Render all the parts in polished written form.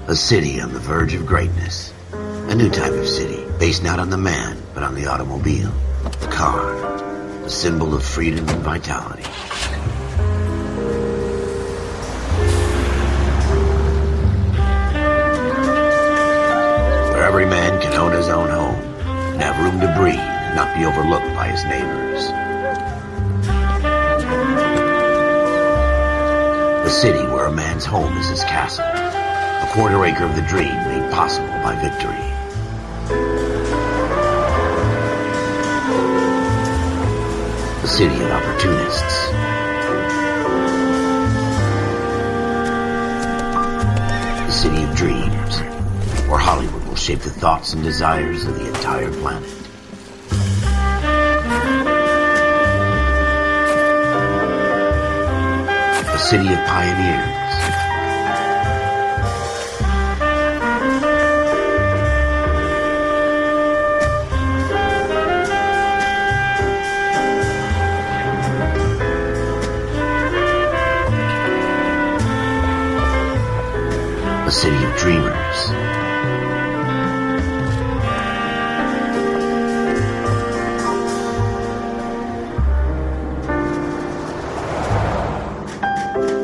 A city on the verge of greatness. A new type of city, based not on the man, but on the automobile. The car. A symbol of freedom and vitality. Where every man can own his own home, and have room to breathe, and not be overlooked by his neighbors. A city where a man's home is his castle. A quarter acre of the dream made possible by victory. A city of opportunists. A city of dreams, where Hollywood will shape the thoughts and desires of the entire planet. A city of pioneers. A city of dreamers.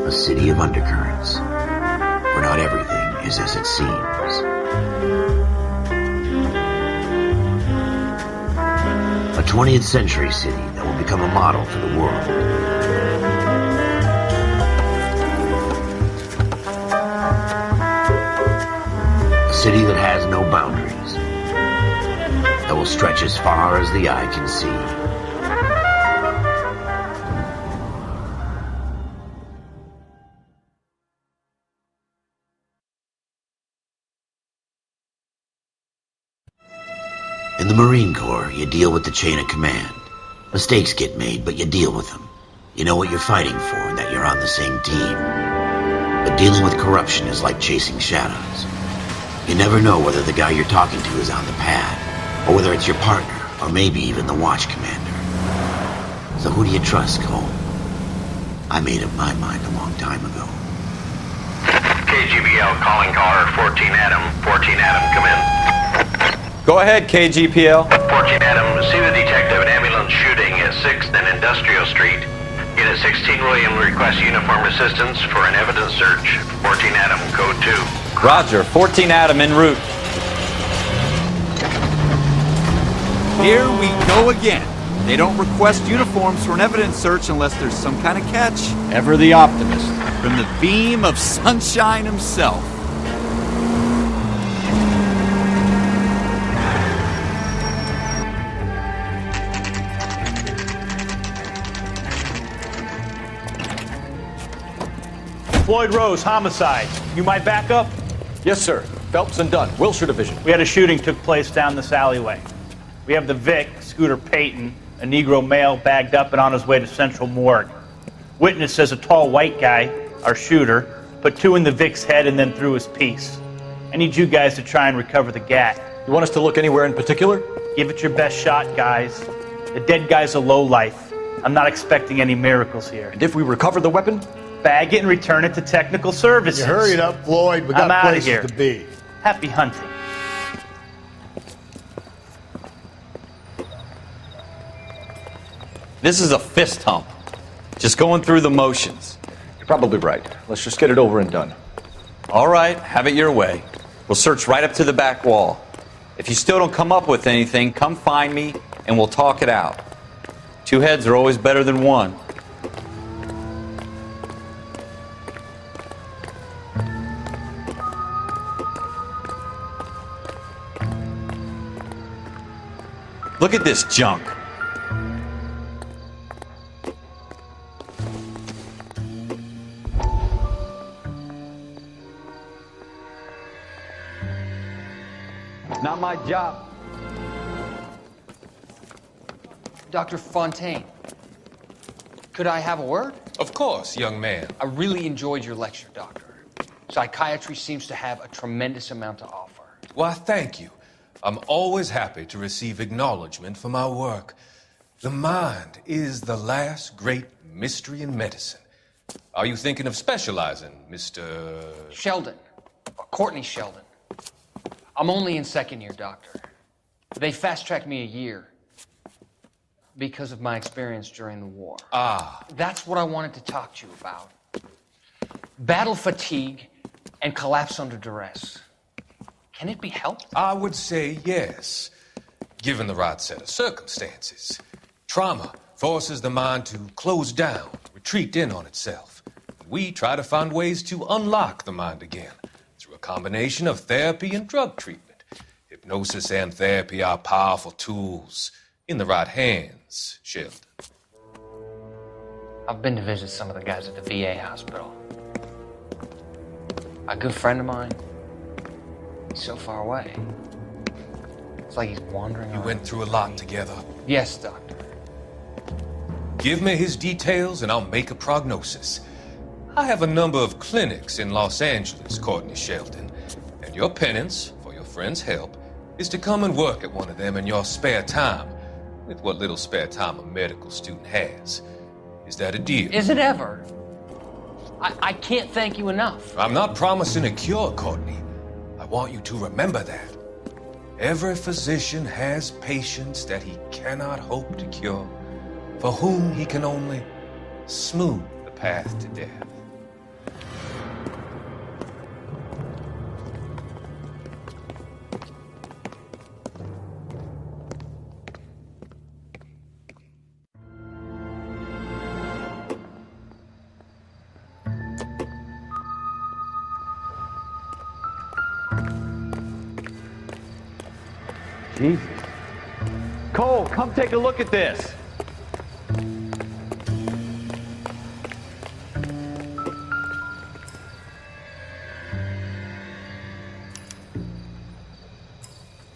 A city of undercurrents, where not everything is as it seems. A 20th century city that will become a model for the world. A city that has no boundaries, that will stretch as far as the eye can see. In the Marine Corps, you deal with the chain of command. Mistakes get made, but you deal with them. You know what you're fighting for and that you're on the same team. But dealing with corruption is like chasing shadows. You never know whether the guy you're talking to is on the pad, or whether it's your partner, or maybe even the watch commander. So who do you trust, Cole? I made up my mind a long time ago. KGBL calling caller 14 Adam. 14 Adam, come in. Go ahead, KGPL. 14 Adam, see the detective at ambulance shooting at 6th and Industrial Street. Unit 16 William requests uniform assistance for an evidence search. 14 Adam, code 2. Roger, 14 Adam en route. Here we go again. They don't request uniforms for an evidence search unless there's some kind of catch. Ever the optimist. From the beam of sunshine himself. Floyd Rose, homicide. You might back up? Yes, sir. Phelps and Dunn, Wilshire Division. We had a shooting took place down this alleyway. We have the Vic, Scooter Payton, a Negro male bagged up and on his way to Central Morgue. Witness says a tall white guy, our shooter, put 2 in the Vic's head and then threw his piece. I need you guys to try and recover the gat. You want us to look anywhere in particular? Give it your best shot, guys. The dead guy's a lowlife. I'm not expecting any miracles here. And if we recover the weapon? Bag it and return it to technical services. You hurry it up, Floyd. We got I'm outta places here. to be. Happy hunting. This is a fist hump. Just going through the motions. You're probably right. Let's just get it over and done. All right, have it your way. We'll search right up to the back wall. If you still don't come up with anything, come find me and we'll talk it out. 2 heads are always better than 1. Look at this junk. Not my job. Dr. Fontaine, could I have a word? Of course, young man. I really enjoyed your lecture, Doctor. Psychiatry seems to have a tremendous amount to offer. Why, thank you. I'm always happy to receive acknowledgement for my work. The mind is the last great mystery in medicine. Are you thinking of specializing, Mr. Sheldon. Of Courtney Sheldon. I'm only in second year, Doctor. They fast-tracked me a year because of my experience during the war. That's what I wanted to talk to you about. Battle fatigue and collapse under duress. Can it be helped? I would say yes, given the right set of circumstances. Trauma forces the mind to close down, retreat in on itself. We try to find ways to unlock the mind again through a combination of therapy and drug treatment. Hypnosis and therapy are powerful tools in the right hands, Sheldon. I've been to visit some of the guys at the VA hospital. A good friend of mine, he's so far away. It's like he's wandering You around. went through a lot together. Yes, Doctor. Give me his details and I'll make a prognosis. I have a number of clinics in Los Angeles, Courtney Sheldon, and your penance, for your friend's help, is to come and work at one of them in your spare time, with what little spare time a medical student has. Is that a deal? Is it ever? I can't thank you enough. I'm not promising a cure, Courtney. I want you to remember that. Every physician has patients that he cannot hope to cure, for whom he can only smooth the path to death. Jesus. Cole, come take a look at this.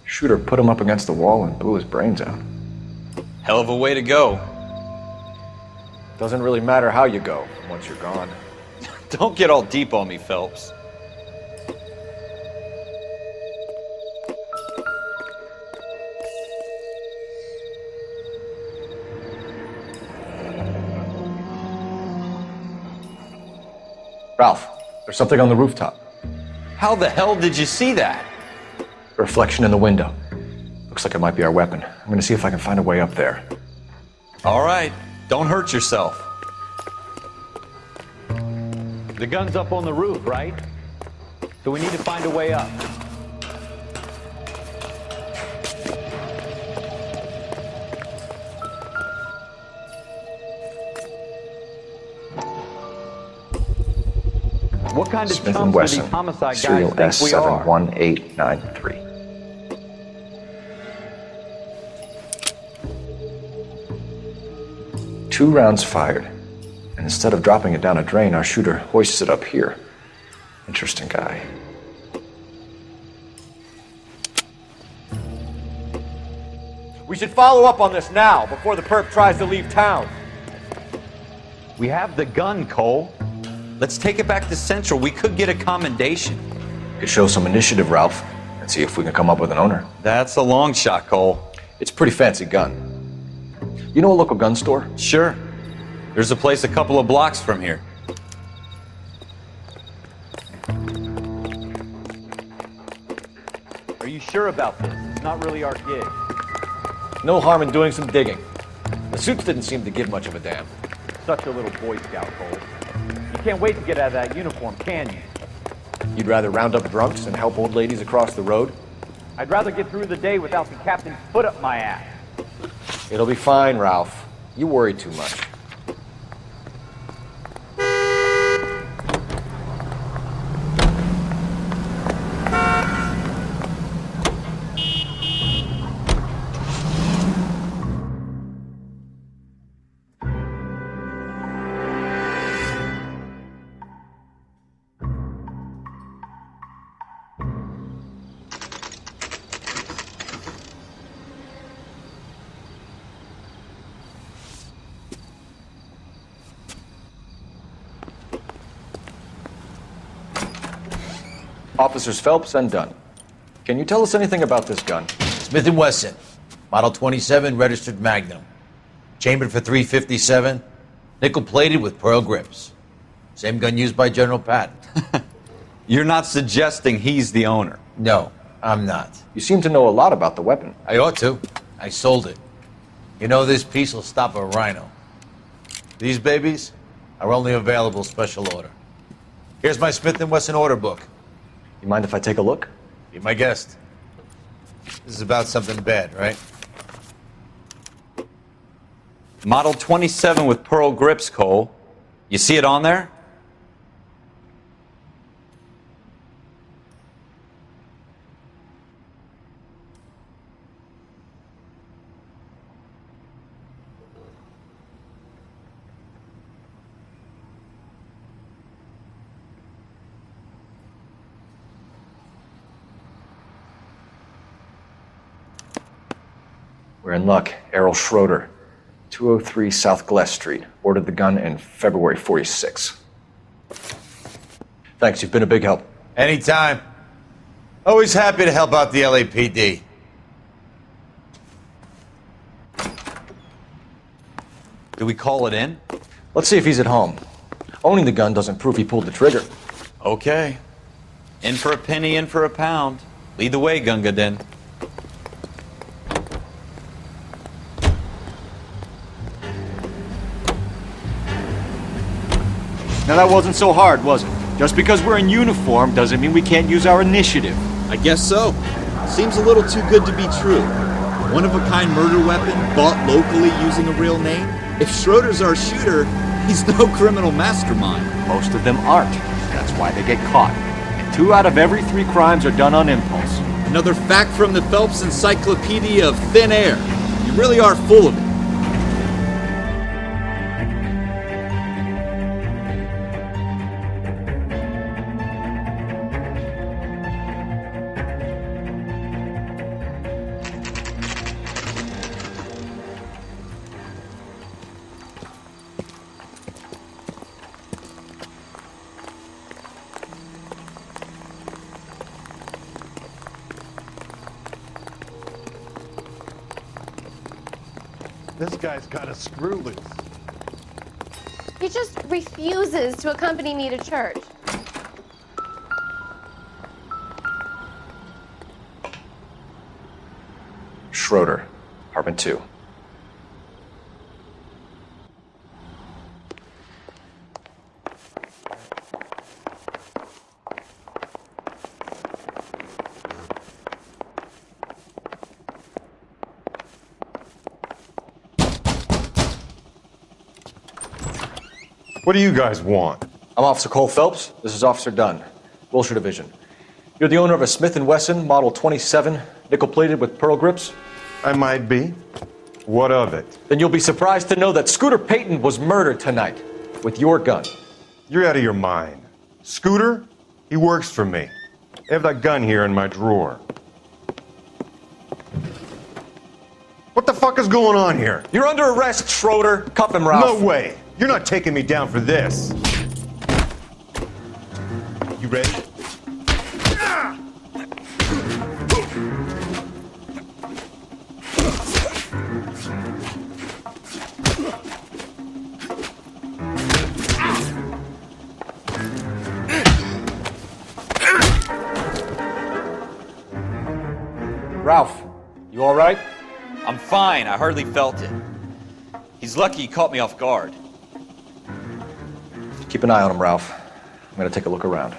Shooter put him up against the wall and blew his brains out. Hell of a way to go. Doesn't really matter how you go once you're gone. Don't get all deep on me, Phelps. Ralph, there's something on the rooftop. How the hell did you see that? A reflection in the window. Looks like it might be our weapon. I'm gonna see if I can find a way up there. All right, don't hurt yourself. The gun's up on the roof, right? So we need to find a way up. What kind of Smith & chumps do Wesson, these homicide guys serial think we are? S71893. Two rounds fired, and instead of dropping it down a drain, our shooter hoists it up here. Interesting guy. We should follow up on this now, before the perp tries to leave town. We have the gun, Cole. Let's take it back to Central. We could get a commendation. Could show some initiative, Ralph, and see if we can come up with an owner. That's a long shot, Cole. It's a pretty fancy gun. You know a local gun store? Sure. There's a place a couple of blocks from here. Are you sure about this? It's not really our gig. No harm in doing some digging. The suits didn't seem to give much of a damn. Such a little Boy Scout, Cole. You can't wait to get out of that uniform, can you? You'd rather round up drunks and help old ladies across the road? I'd rather get through the day without the captain's foot up my ass. It'll be fine, Ralph. You worry too much. Officers Phelps and Dunn. Can you tell us anything about this gun? Smith & Wesson, Model 27, registered Magnum. Chambered for .357, nickel-plated with pearl grips. Same gun used by General Patton. You're not suggesting he's the owner? No, I'm not. You seem to know a lot about the weapon. I ought to. I sold it. You know, this piece will stop a rhino. These babies are only available special order. Here's my Smith & Wesson order book. You mind if I take a look? Be my guest. This is about something bad, right? Model 27 with pearl grips, Cole. You see it on there? We're in luck. Errol Schroeder, 203 South Glass Street. Ordered the gun in February 46. Thanks, you've been a big help. Anytime. Always happy to help out the LAPD. Do we call it in? Let's see if he's at home. Owning the gun doesn't prove he pulled the trigger. Okay. In for a penny, in for a pound. Lead the way, Gunga Din. Now that wasn't so hard, was it? Just because we're in uniform doesn't mean we can't use our initiative. I guess so. Seems a little too good to be true. One-of-a-kind murder weapon bought locally using a real name? If Schroeder's our shooter, he's no criminal mastermind. Most of them aren't. That's why they get caught. And 2 out of every 3 crimes are done on impulse. Another fact from the Phelps Encyclopedia of Thin Air. You really are full of it. This guy's got a screw loose. He just refuses to accompany me to church. Schroeder, apartment 2. What do you guys want? I'm Officer Couла Felpsa. This is Officer Dunn, Wilshire Division. You're the owner of a Smith & Wesson Model 27, nickel-plated with pearl grips? I might be. What of it? Then you'll be surprised to know that Scooter Payton was murdered tonight with your gun. You're out of your mind. Scooter? He works for me. I have that gun here in my drawer. What the fuck is going on here? You're under arrest, Schroeder. Cuff him, Ralph. No way. You're not taking me down for this. You ready? Ralph, you all right? I'm fine. I hardly felt it. He's lucky he caught me off guard. Keep an eye on him, Ralph. I'm gonna take a look around.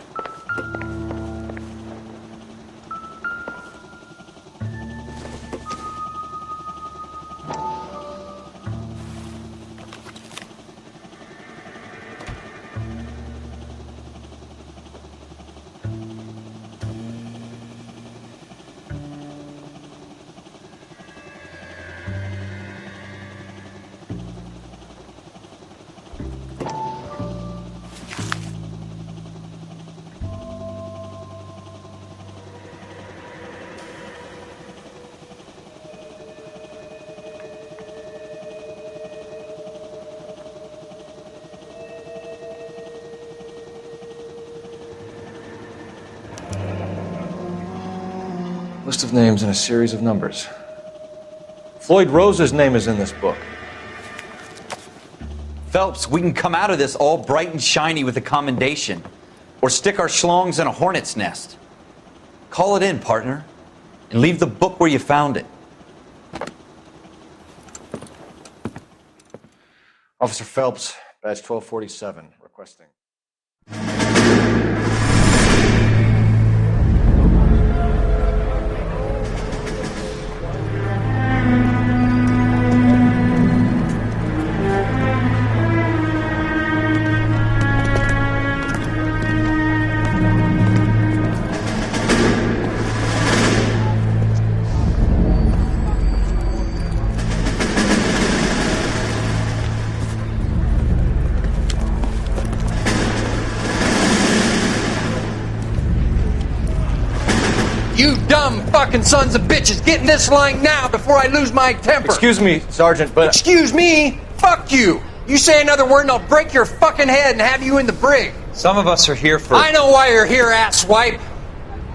List of names and a series of numbers. Floyd Rose's name is in this book. Phelps, we can come out of this all bright and shiny with a commendation. or stick our schlongs in a hornet's nest. Call it in, partner, and leave the book where you found it. Officer Phelps, badge 1247, requesting. You dumb fucking sons of bitches, get in this line now before I lose my temper. Excuse me, Sergeant, but... Excuse me? Fuck you. You say another word and I'll break your fucking head and have you in the brig. Some of us are here for... I know why you're here, asswipe.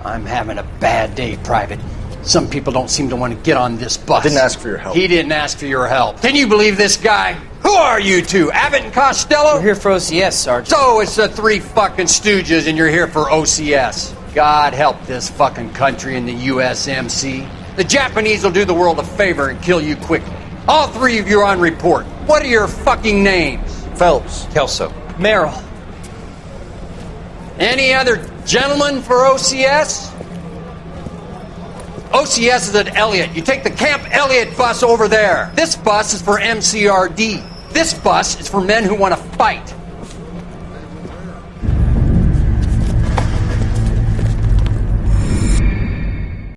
I'm having a bad day, Private. Some people don't seem to want to get on this bus. I didn't ask for your help. He didn't ask for your help. Can you believe this guy? Who are you two? Abbott and Costello? We're here for OCS, Sergeant. So it's the three fucking stooges and you're here for OCS. God help this fucking country and the USMC. The Japanese will do the world a favor and kill you quickly. All three of you are on report. What are your fucking names? Phelps. Kelso. Merrill. Any other gentlemen for OCS? OCS is at Elliott. You take the Camp Elliott bus over there. This bus is for MCRD. This bus is for men who want to fight.